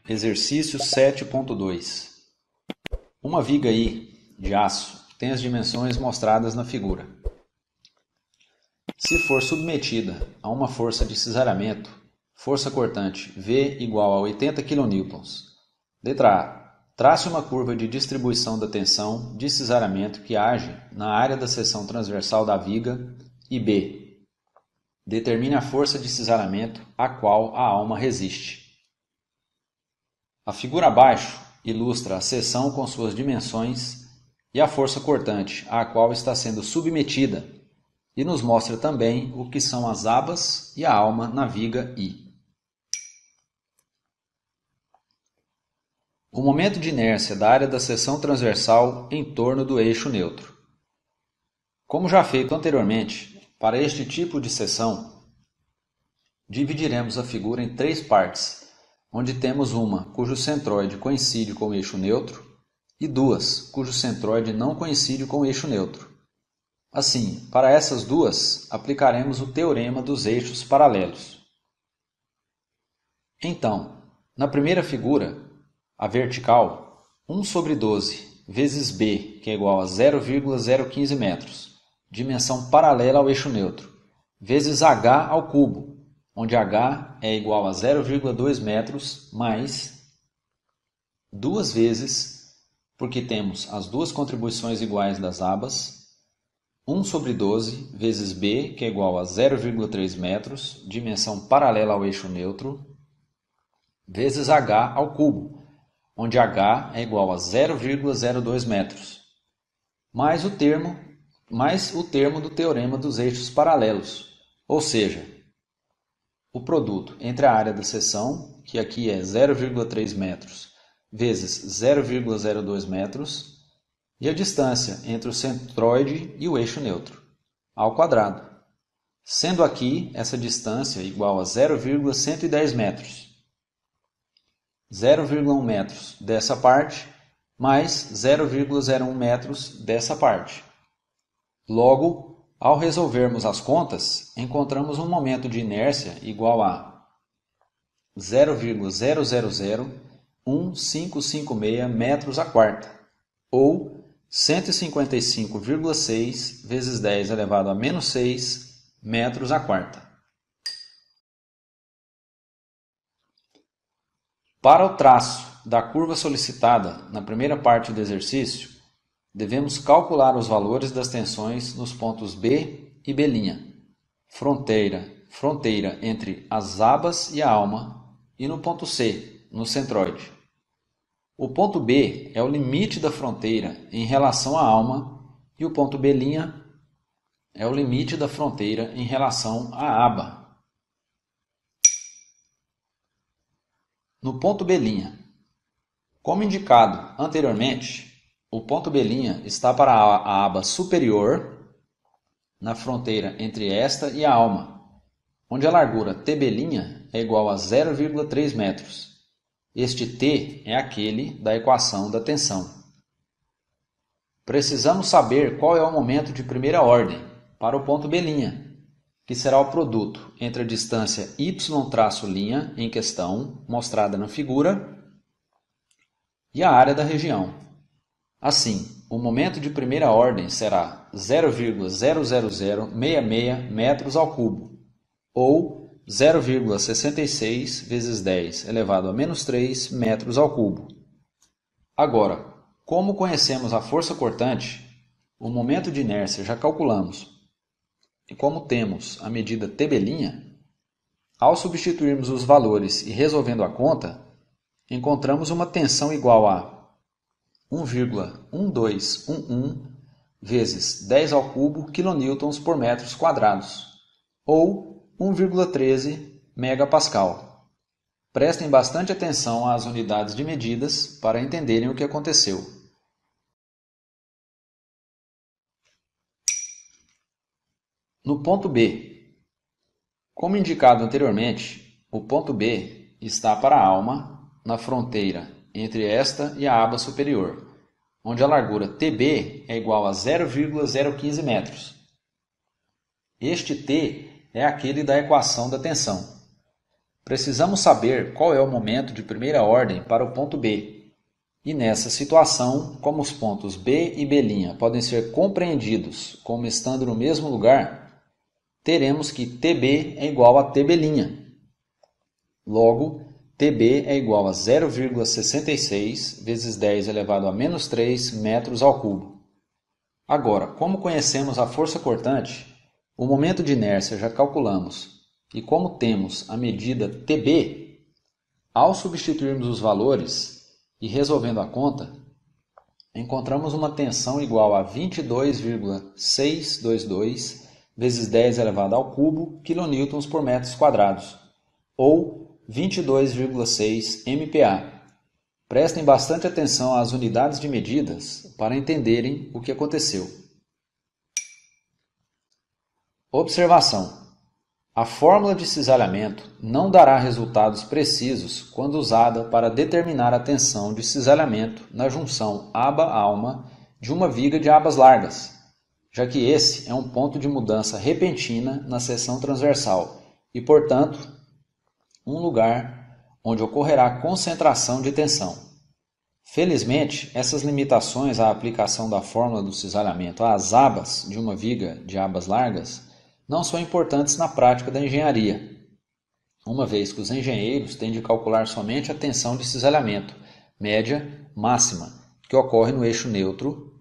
Exercício 7.2. Uma viga I de aço tem as dimensões mostradas na figura. Se for submetida a uma força de cisalhamento, força cortante V igual a 80 kN. Letra A. Trace uma curva de distribuição da tensão de cisalhamento que age na área da seção transversal da viga. E B. Determine a força de cisalhamento a qual a alma resiste. A figura abaixo ilustra a seção com suas dimensões e a força cortante a qual está sendo submetida e nos mostra também o que são as abas e a alma na viga I. O momento de inércia da área da seção transversal em torno do eixo neutro. Como já feito anteriormente, para este tipo de seção, dividiremos a figura em três partes, onde temos uma cujo centroide coincide com o eixo neutro e duas cujo centroide não coincide com o eixo neutro. Assim, para essas duas, aplicaremos o teorema dos eixos paralelos. Então, na primeira figura, a vertical, 1 sobre 12 vezes B, que é igual a 0,015 metros, dimensão paralela ao eixo neutro, vezes H ao cubo, onde H é igual a 0,2 metros mais 2 vezes, porque temos as duas contribuições iguais das abas, 1 sobre 12 vezes B, que é igual a 0,3 metros, dimensão paralela ao eixo neutro, vezes H ao cubo, onde H é igual a 0,02 metros, mais o termo do teorema dos eixos paralelos, ou seja, o produto entre a área da seção, que aqui é 0,3 metros, vezes 0,02 metros, e a distância entre o centroide e o eixo neutro, ao quadrado, sendo aqui essa distância igual a 0,110 metros. 0,1 metros dessa parte, mais 0,01 metros dessa parte. Logo, ao resolvermos as contas, encontramos um momento de inércia igual a 0,0001,556 metros a quarta, ou 155,6 vezes 10 elevado a menos 6 metros a quarta. Para o traço da curva solicitada na primeira parte do exercício, devemos calcular os valores das tensões nos pontos B e B', fronteira entre as abas e a alma, e no ponto C, no centroide. O ponto B é o limite da fronteira em relação à alma e o ponto B' é o limite da fronteira em relação à aba. No ponto B', como indicado anteriormente, o ponto B' está para a aba superior, na fronteira entre esta e a alma, onde a largura TB' é igual a 0,3 metros. Este T é aquele da equação da tensão. Precisamos saber qual é o momento de primeira ordem para o ponto B', que será o produto entre a distância y' em questão, mostrada na figura, e a área da região. Assim, o momento de primeira ordem será 0,00066 metros ao cubo, ou 0,66 vezes 10 elevado a menos 3 metros ao cubo. Agora, como conhecemos a força cortante, o momento de inércia já calculamos, e como temos a medida TB', ao substituirmos os valores e resolvendo a conta, encontramos uma tensão igual a 1,1211 vezes 10 ao cubo quilonewtons por metros quadrados, ou 1,13 megapascal. Prestem bastante atenção às unidades de medidas para entenderem o que aconteceu. No ponto B, como indicado anteriormente, o ponto B está para a alma na fronteira entre esta e a aba superior, onde a largura TB é igual a 0,015 metros. Este T é aquele da equação da tensão. Precisamos saber qual é o momento de primeira ordem para o ponto B. E nessa situação, como os pontos B e B' podem ser compreendidos como estando no mesmo lugar, teremos que TB é igual a TB'. Logo, TB é igual a 0,66 vezes 10 elevado a menos 3 metros ao cubo. Agora, como conhecemos a força cortante, o momento de inércia já calculamos, e como temos a medida TB, ao substituirmos os valores e resolvendo a conta, encontramos uma tensão igual a 22,622 vezes 10 elevado ao cubo quilonewtons por metros quadrados, ou 22,6 MPa. Prestem bastante atenção às unidades de medidas para entenderem o que aconteceu. Observação: a fórmula de cisalhamento não dará resultados precisos quando usada para determinar a tensão de cisalhamento na junção aba-alma de uma viga de abas largas, já que esse é um ponto de mudança repentina na seção transversal e, portanto, um lugar onde ocorrerá concentração de tensão. Felizmente, essas limitações à aplicação da fórmula do cisalhamento às abas de uma viga de abas largas não são importantes na prática da engenharia, uma vez que os engenheiros têm de calcular somente a tensão de cisalhamento, média, máxima, que ocorre no eixo neutro,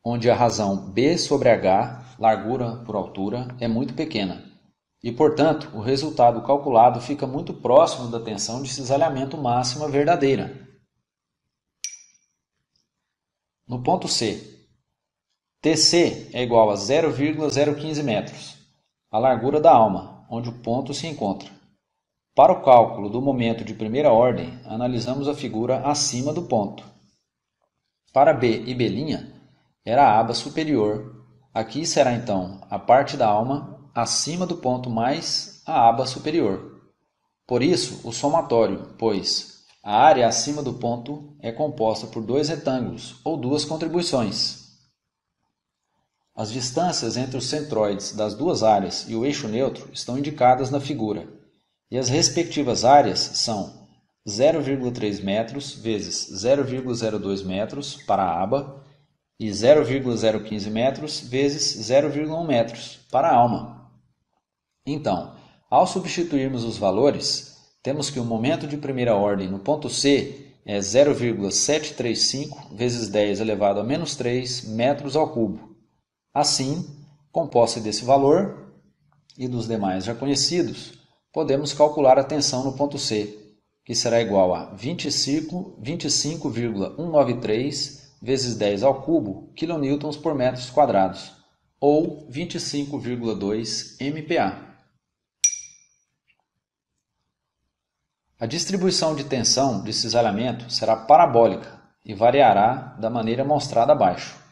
onde a razão B sobre H, largura por altura, é muito pequena, e, portanto, o resultado calculado fica muito próximo da tensão de cisalhamento máxima verdadeira. No ponto C, TC é igual a 0,015 metros, a largura da alma, onde o ponto se encontra. Para o cálculo do momento de primeira ordem, analisamos a figura acima do ponto. Para B e B' era a aba superior. Aqui será então a parte da alma acima do ponto mais a aba superior. Por isso, o somatório, pois a área acima do ponto é composta por dois retângulos ou duas contribuições. As distâncias entre os centroides das duas áreas e o eixo neutro estão indicadas na figura, e as respectivas áreas são 0,3 metros vezes 0,02 metros para a aba e 0,015 metros vezes 0,1 metros para a alma. Então, ao substituirmos os valores, temos que o momento de primeira ordem no ponto C é 0,735 vezes 10 elevado a menos 3 metros ao cubo. Assim, com posse desse valor e dos demais já conhecidos, podemos calcular a tensão no ponto C, que será igual a 25,193 vezes 10 ao cubo quilonewtons por metros quadrados, ou 25,2 MPa. A distribuição de tensão de cisalhamento será parabólica e variará da maneira mostrada abaixo.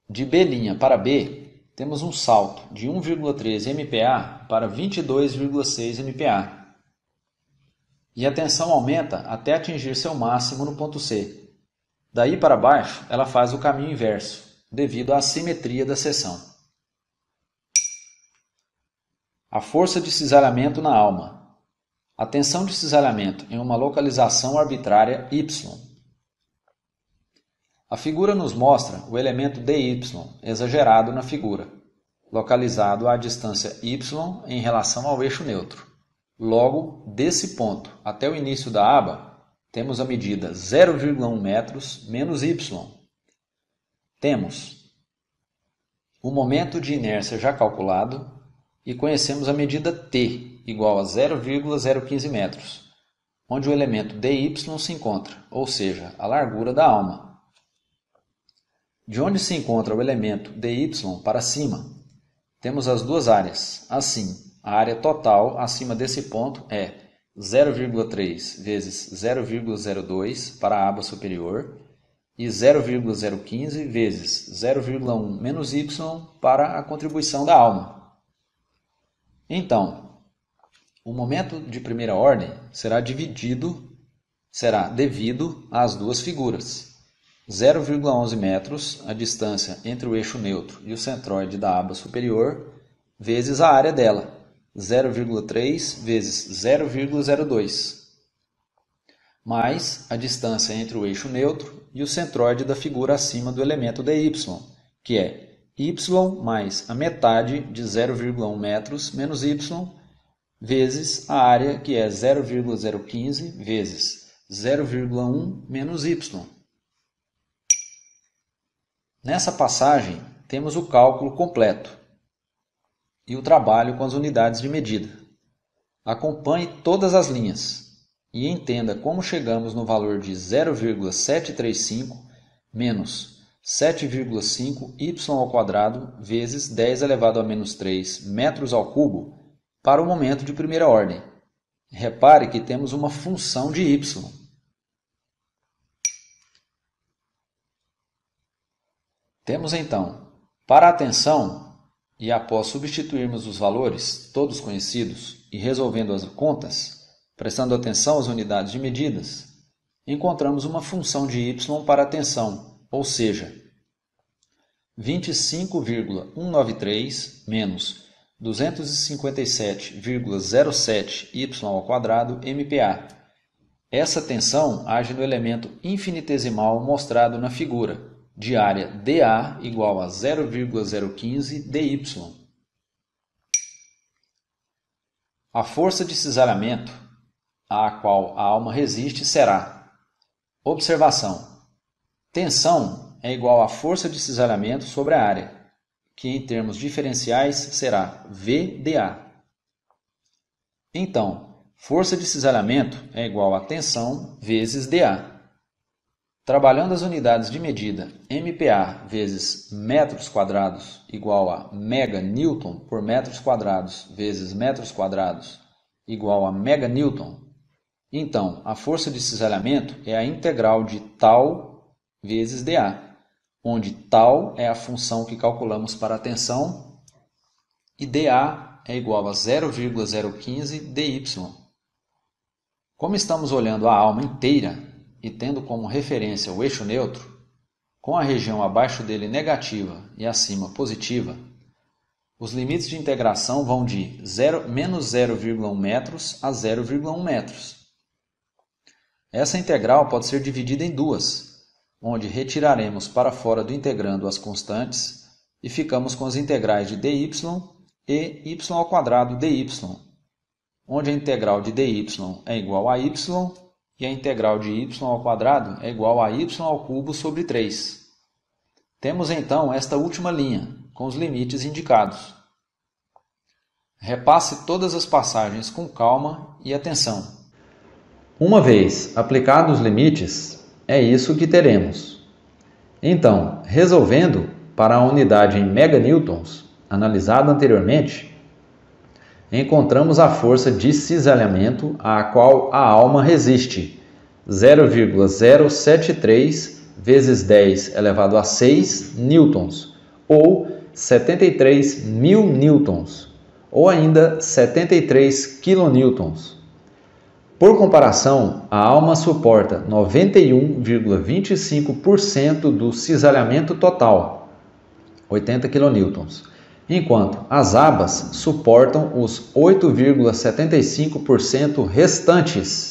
De B' para B, temos um salto de 1,3 MPa para 22,6 MPa. E a tensão aumenta até atingir seu máximo no ponto C. Daí para baixo, ela faz o caminho inverso, devido à assimetria da seção. A força de cisalhamento na alma. A tensão de cisalhamento em uma localização arbitrária Y. A figura nos mostra o elemento dy, exagerado na figura, localizado à distância y em relação ao eixo neutro. Logo, desse ponto até o início da aba, temos a medida 0,1 metros menos y. Temos o momento de inércia já calculado e conhecemos a medida t, igual a 0,015 metros, onde o elemento dy se encontra, ou seja, a largura da alma. De onde se encontra o elemento dy para cima, temos as duas áreas. Assim, a área total acima desse ponto é 0,3 vezes 0,02 para a aba superior e 0,015 vezes 0,1 menos y para a contribuição da alma. Então, o momento de primeira ordem será devido às duas figuras. 0,11 metros, a distância entre o eixo neutro e o centroide da aba superior, vezes a área dela, 0,3 vezes 0,02, mais a distância entre o eixo neutro e o centroide da figura acima do elemento dy, que é y mais a metade de 0,1 metros menos y, vezes a área, que é 0,015 vezes 0,1 menos y. Nessa passagem, temos o cálculo completo e o trabalho com as unidades de medida. Acompanhe todas as linhas e entenda como chegamos no valor de 0,735 menos 7,5 y ao quadrado vezes 10 elevado a menos 3 metros ao cubo para o momento de primeira ordem. Repare que temos uma função de y. Temos então, para a tensão, e após substituirmos os valores, todos conhecidos, e resolvendo as contas, prestando atenção às unidades de medidas, encontramos uma função de y para a tensão, ou seja, 25,193 menos 257,07 y ao quadrado MPa. Essa tensão age no elemento infinitesimal mostrado na figura, de área dA igual a 0,015 dy. A força de cisalhamento à qual a alma resiste será: observação, tensão é igual à força de cisalhamento sobre a área, que em termos diferenciais será VdA. Então, força de cisalhamento é igual a tensão vezes dA. Trabalhando as unidades de medida MPa vezes metros quadrados igual a meganewton por metros quadrados vezes metros quadrados igual a meganewton, então a força de cisalhamento é a integral de tal vezes dA, onde tal é a função que calculamos para a tensão e dA é igual a 0,015 dy. Como estamos olhando a alma inteira, e tendo como referência o eixo neutro, com a região abaixo dele negativa e acima positiva, os limites de integração vão de menos 0,1 metros a 0,1 metros. Essa integral pode ser dividida em duas, onde retiraremos para fora do integrando as constantes e ficamos com as integrais de dy e y ao quadrado dy, onde a integral de dy é igual a y e a integral de y ao quadrado é igual a y ao cubo sobre 3. Temos então esta última linha, com os limites indicados. Repasse todas as passagens com calma e atenção. Uma vez aplicados os limites, é isso que teremos. Então, resolvendo para a unidade em meganewtons, analisada anteriormente, encontramos a força de cisalhamento à qual a alma resiste, 0,073 vezes 10 elevado a 6 newtons, ou 73.000 newtons, ou ainda 73 kilonewtons. Por comparação, a alma suporta 91,25% do cisalhamento total, 80 kilonewtons, enquanto as abas suportam os 8,75% restantes.